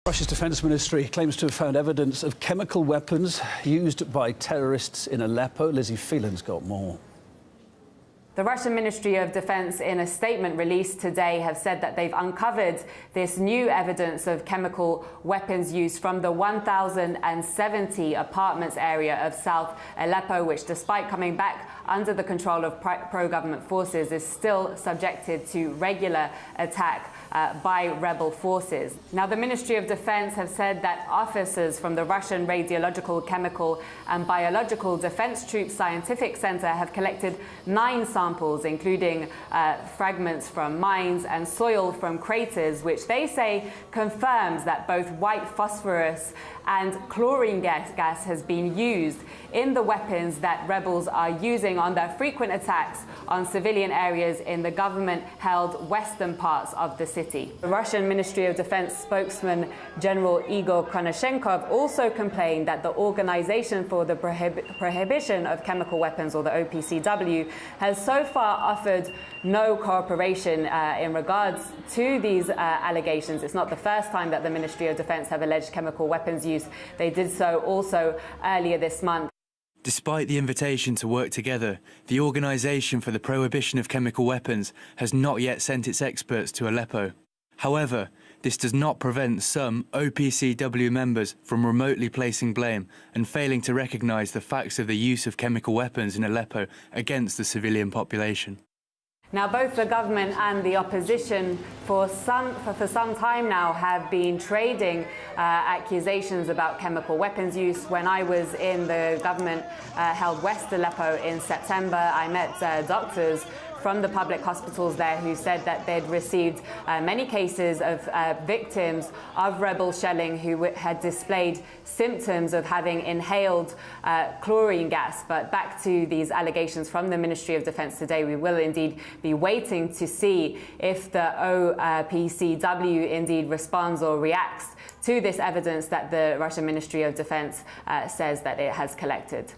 Russia's defence ministry claims to have found evidence of chemical weapons used by terrorists in Aleppo. Lizzie Phelan's got more. The Russian Ministry of Defense, in a statement released today, have said that they've uncovered this new evidence of chemical weapons use from the 1,070 apartments area of South Aleppo, which, despite coming back under the control of pro-government forces, is still subjected to regular attack by rebel forces. Now, the Ministry of Defense have said that officers from the Russian Radiological, Chemical and Biological Defense Troops Scientific Center have collected 9 samples, including fragments from mines and soil from craters, which they say confirms that both white phosphorus and chlorine gas has been used in the weapons that rebels are using on their frequent attacks on civilian areas in the government-held western parts of the city. The Russian Ministry of Defense spokesman General Igor Konashenkov also complained that the Organization for the Prohibition of Chemical Weapons, or the OPCW, has so far offered no cooperation in regards to these allegations. It's not the first time that the Ministry of Defense have alleged chemical weapons use. They did so also earlier this month. Despite the invitation to work together, the Organisation for the Prohibition of Chemical Weapons has not yet sent its experts to Aleppo. However, this does not prevent some OPCW members from remotely placing blame and failing to recognise the facts of the use of chemical weapons in Aleppo against the civilian population. Now, both the government and the opposition for some time now have been trading accusations about chemical weapons use. When I was in the government-held West Aleppo in September, I met doctors from the public hospitals there who said that they'd received many cases of victims of rebel shelling who had displayed symptoms of having inhaled chlorine gas. But back to these allegations from the Ministry of Defense today, we will indeed be waiting to see if the OPCW indeed responds or reacts to this evidence that the Russian Ministry of Defense says that it has collected.